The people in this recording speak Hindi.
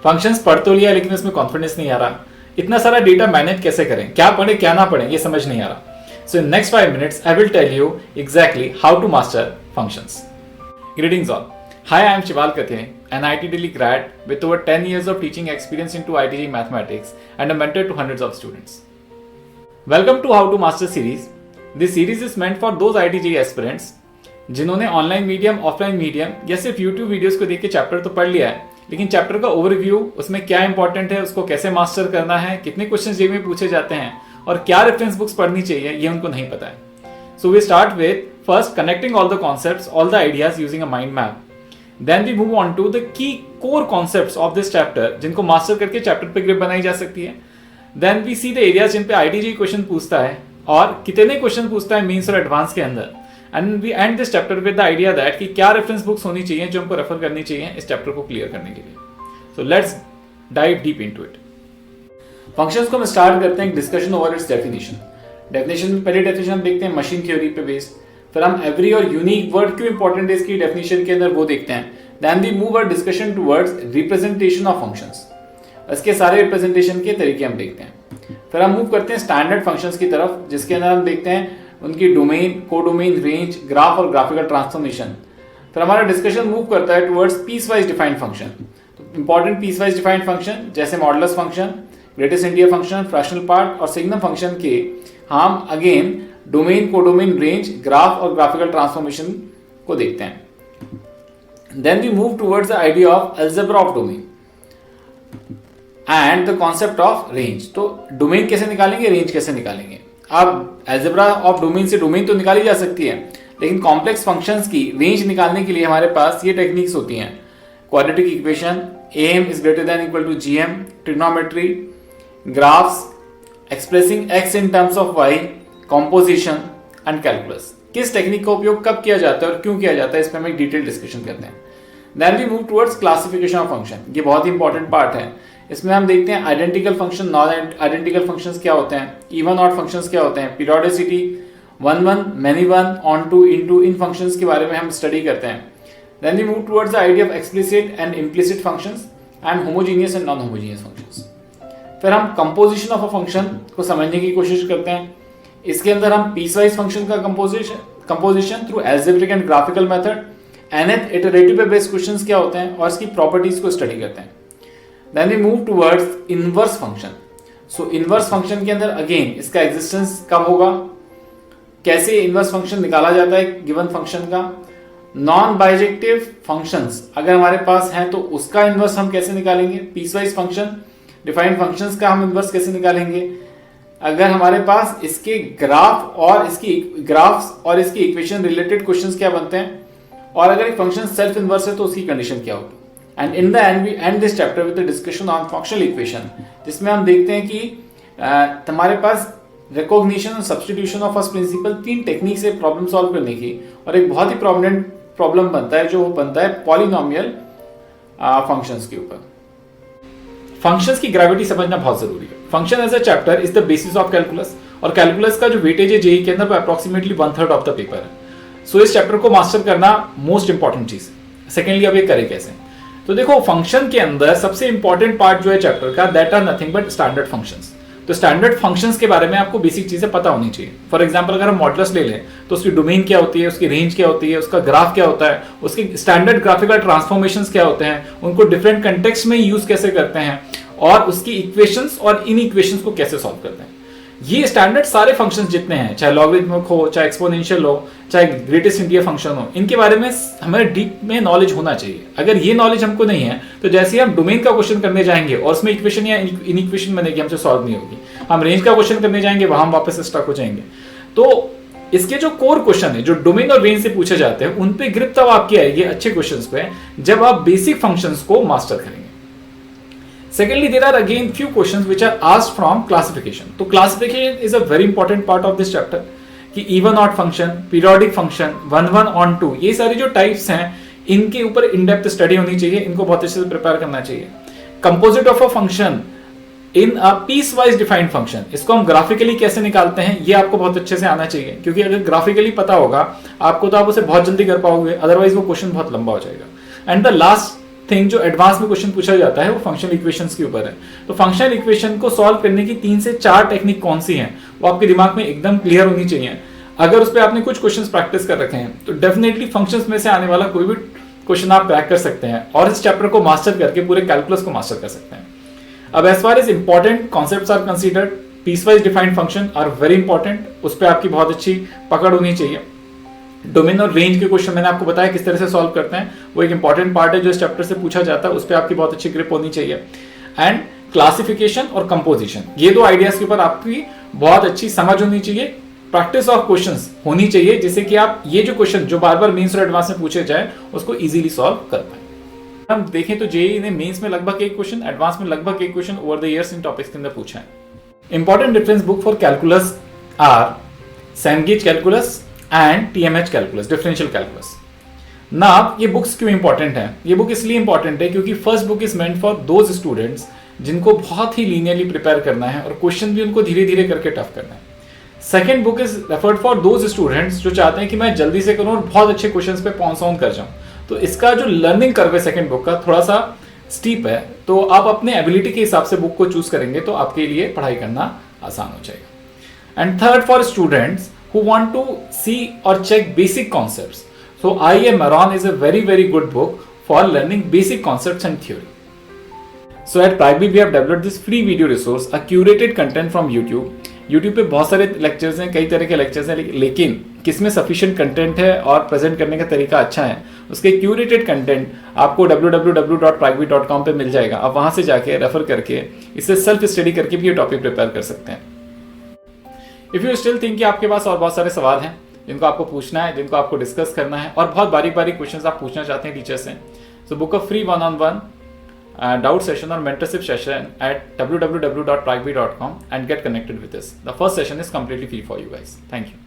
फंक्शंस पढ़ तो लिया लेकिन उसमें कॉन्फिडेंस नहीं आ रहा, इतना सारा डेटा मैनेज कैसे करें, क्या पढ़े क्या ना पढ़े ये समझ नहीं आ रहा. So in next 5 minutes, I will tell you exactly how to master functions. Greetings all. Hi, I am Shival Kathe, an IIT Delhi grad with over 10 years of teaching experience into IIT mathematics and a mentor to hundreds of students. Welcome to How to Master series. This series is meant for those IIT aspirants जिन्होंने ऑनलाइन मीडियम, ऑफलाइन मीडियम या सिर्फ यूट्यूब वीडियोस को देख के चैप्टर तो पढ़ लिया है, लेकिन चैप्टर का ओवरव्यू, उसमें क्या इंपॉर्टेंट है, उसको कैसे मास्टर करना है, कितने क्वेश्चन जेईई में पूछे जाते हैं और क्या रेफरेंस बुक्स पढ़नी चाहिए, ये उनको नहीं पता है. So we start with first connecting all the concepts, all the ideas using a mind map. Then we move on to the key core concepts of this chapter, जिनको मास्टर करके चैप्टर पे ग्रिप बनाई जा सकती है. Then we see the areas जिन पे आईआईटी क्वेश्चन पूछता है और कितने क्वेश्चन पूछता है मेंस और एडवांस के अंदर. And we end this chapter with the idea that कि क्या रेफरेंस बुक्स होनी चाहिए जो हमको रेफर करनी चाहिए इस चैप्टर को क्लियर करने के लिए. So let's dive deep into it. Functions को हम स्टार्ट करते हैं discussion over it's definition. Definition में पहले डेफिनेशन हम देखते हैं मशीन थ्योरी पे बेस्ड, फिर हम एवरी और यूनिक वर्ड क्यों इंपॉर्टेंट है इसकी डेफिनेशन के अंदर वो देखते हैं. Then we move our discussion towards representation of functions, इसके सारे रिप्रेजेंटेशन के तरीके हम देखते हैं. फिर हम मूव करते हैं स्टैंडर्ड फंक्शंस की तरफ, जिसके अंदर हम देखते हैं उनकी डोमेन, कोडोमेन, रेंज, ग्राफ और ग्राफिकल ट्रांसफॉर्मेशन. फिर हमारा डिस्कशन मूव करता है towards piece wise defined function. Important piece wise defined function जैसे modulus function, greatest integer function, fractional part और सिग्नम फंक्शन के हम again domain, codomain, range, graph और ग्राफिकल ट्रांसफॉर्मेशन को देखते हैं. Then we move towards the idea of algebra of domain and the concept of range. तो डोमेन कैसे निकालेंगे, रेंज कैसे निकालेंगे. अब अलजेब्रा ऑफ डोमेन से डोमेन तो निकाली जा सकती है, लेकिन कॉम्प्लेक्स फंक्शंस की रेंज निकालने के लिए हमारे पास ये टेक्निक्स होती हैं: quadratic equation, am is greater than equal to gm, trigonometry, graphs, expressing x in terms of y, composition and calculus. किस टेक्निक का उपयोग कब किया जाता है और क्यों किया जाता है, इस पर हम एक डिटेल डिस्कशन करते हैं. Then we move towards classification of function. ये बहुत ही इंपॉर्टेंट पार्ट है. इसमें हम देखते हैं identical function, non identical functions क्या होते हैं, इवन ऑड फंक्शंस क्या होते हैं, periodicity, one one, many one, onto, into, इन फंक्शंस के बारे में हम स्टडी करते हैं. Then we move towards the idea of explicit and implicit functions and homogeneous and non-homogeneous functions. फिर हम composition of a function को समझने की कोशिश करते हैं. इसके अंदर हम piecewise function का composition through algebraic and graphical method, nth iterative based questions क्या होते हैं और इसकी properties को study करते हैं. Then we move towards inverse function. So inverse function के अंदर again इसका existence कब होगा, कैसे inverse function निकाला जाता है given function का. नॉन बाइजेक्टिव फंक्शंस अगर हमारे पास हैं तो उसका इन्वर्स हम कैसे निकालेंगे. पीसवाइज फंक्शन, डिफाइंड फंक्शंस का हम इन्वर्स कैसे निकालेंगे. अगर हमारे पास इसके ग्राफ्स और इसकी इक्वेशन रिलेटेड क्वेश्चंस क्या बनते हैं, और अगर एक फंक्शन सेल्फ इन्वर्स है तो उसकी कंडीशन क्या होगी. And in the end we end this chapter with the discussion on functional equation, जिसमें हम देखते हैं कि हमारे पास रिकॉग्निशन और सब्स्टिट्यूशन ऑफ फर्स्ट प्रिंसिपल, तीन टेक्निक से प्रॉब्लम सॉल्व करने की, और एक बहुत ही प्रोमिनेंट प्रॉब्लम बनता है जो बनता है पॉलिनोमियल फंक्शंस के ऊपर. फंक्शंस की ग्रेविटी समझना बहुत जरूरी है. Function as a chapter is the basis of calculus, और कैलकुलस का जो वेटेज है जेईई के अंदर वो अप्रोक्सीमेटली 1/3 ऑफ द पेपर है. सो इस चैप्टर को मास्टर करना मोस्ट इंपॉर्टेंट चीज है. सेकेंडली अब ये करें कैसे, तो देखो फंक्शन के अंदर सबसे इंपॉर्टेंट पार्ट जो है चैप्टर का, that are nothing but standard functions. तो स्टैंडर्ड फंक्शंस के बारे में आपको बेसिक चीजें पता होनी चाहिए. फॉर एग्जांपल अगर हम मॉडुलस ले लें तो उसकी डोमेन क्या होती है, उसकी रेंज क्या होती है, उसका ग्राफ क्या होता है, उसके स्टैंडर्ड ग्राफिकल ट्रांसफॉर्मेशंस क्या होते हैं, उनको डिफरेंट कंटेक्स्ट में यूज कैसे करते हैं, और उसकी इक्वेशंस और इन इक्वेशंस को कैसे सॉल्व करते हैं. ये स्टैंडर्ड सारे फंक्शंस जितने हैं, चाहे लॉगरिथमिक हो, चाहे एक्सपोनेंशियल हो, चाहे ग्रेटेस्ट इंडिया फंक्शन हो, इनके बारे में हमें डीप में नॉलेज होना चाहिए. अगर ये नॉलेज हमको नहीं है तो जैसे हम डोमेन का क्वेश्चन करने जाएंगे और उसमें इक्वेशन या इन इक्वेशन बनेगी, हमसे सॉल्व नहीं होगी. हम रेंज का क्वेश्चन करने जाएंगे, वहां हम वापस स्टक हो जाएंगे. तो इसके जो कोर क्वेश्चन है जो डोमेन और रेंज से पूछे जाते हैं, उन पे ग्रिप तब आपकी आएगी अच्छे क्वेश्चंस पे जब आप बेसिक फंक्शंस को मास्टर करेंगे. Secondly, there are again few questions which are asked from classification. तो classification is a very important part of this chapter. कि even odd function, periodic function, 1 1 on 2, ये सारी जो types हैं, इनके ऊपर in depth study होनी चाहिए, इनको बहुत अच्छे से prepare करना चाहिए. Composite of a function in a piecewise defined function, इसको हम graphically कैसे निकालते हैं, ये आपको बहुत अच्छे से आना चाहिए, क्योंकि अगर graphically पता होगा आपको तो आप उसे बहुत जल्दी कर पाओगे, otherwise वो question बहुत लंबा हो जाएगा. And the last थिंग जो एडवांस में क्वेश्चन पूछा जाता है वो फंक्शनल इक्वेशंस के ऊपर है। तो फंक्शनल इक्वेशन को सॉल्व करने की 3 से 4 टेक्निक कौन सी हैं वो आपके दिमाग में एकदम क्लियर होनी चाहिए। अगर उस पर आपने कुछ क्वेश्चंस प्रैक्टिस कर रखे हैं तो डेफिनेटली फंक्शंस में से आने वाला कोई भी क्वेश्चन आप क्रैक कर सकते हैं और इस चैप्टर को मास्टर करके पूरे कैलकुलस को मास्टर कर सकते हैं। अब as far as important concepts are considered, piecewise defined function are very important, उस पर आपकी बहुत अच्छी पकड़ होनी चाहिए। डोमेन और रेंज के क्वेश्चन मैंने आपको बताया किस तरह से सॉल्व करते हैं, वो एक इंपॉर्टेंट पार्ट है जो इस चैप्टर से पूछा जाता है, उस पर आपकी बहुत अच्छी ग्रिप होनी चाहिए। एंड क्लासिफिकेशन और कंपोजिशन, ये 2 आइडियाज के ऊपर आपकी बहुत अच्छी समझ होनी चाहिए, प्रैक्टिस ऑफ क्वेश्चंस होनी चाहिए, जिससे कि आप ये जो क्वेश्चन जो बार बार मेंस और एडवांस में पूछे जाए उसको इजीली सॉल्व कर पाए। हम देखें तो जेईई ने मेंस में लगभग 1 क्वेश्चन, एडवांस में लगभग 1 question over the years in topics के अंदर पूछा है। Important reference book for calculus are Cengage calculus and TMH calculus, differential calculus. ना ये बुक्स क्यों इंपॉर्टेंट है? ये बुक इसलिए इंपॉर्टेंट है क्योंकि first book is meant for those students जिनको बहुत ही लीनियरली प्रिपेयर करना है और क्वेश्चन भी उनको धीरे धीरे करके टफ करना है। Second book is referred for those students जो चाहते हैं कि मैं जल्दी से करूं और बहुत अच्छे क्वेश्चंस पे पॉइंट्स ऑन कर जाऊं। तो इसका जो लर्निंग कर्व है सेकेंड बुक का थोड़ा सा स्टीप है, तो आप अपने एबिलिटी के हिसाब से बुक को चूज करेंगे तो आपके लिए पढ़ाई करना आसान हो जाएगा। And third for students who want to see or check basic concepts. So IIM Maran is a very very good book for learning basic concepts and theory. So at Pragbeat we have developed this free video resource, a curated content from YouTube. YouTube पे बहुत सारे लेक्चर्स हैं, कई तरह के लेक्चर्स हैं, लेकिन किसमें सफिशिएंट कंटेंट है और प्रेजेंट करने का तरीका अच्छा है, उसके क्यूरेटेड कंटेंट आपको www.pragbit.com पे मिल जाएगा। आप वहां से जाके रेफर करके इससे सेल्फ स्टडी करके भी ये टॉपिक प्रिपेयर कर सकते हैं। इफ यू स्टिल थिंक कि आपके पास और बहुत सारे सवाल हैं जिनको आपको पूछना है, जिनको आपको डिस्कस करना है और बहुत बारीक बारीक क्वेश्चंस आप पूछना चाहते हैं टीचर से, so book a free 1-on-1 doubt session और mentorship session at www.pragbit.com and get connected with us. The first session is completely free for you guys. Thank you.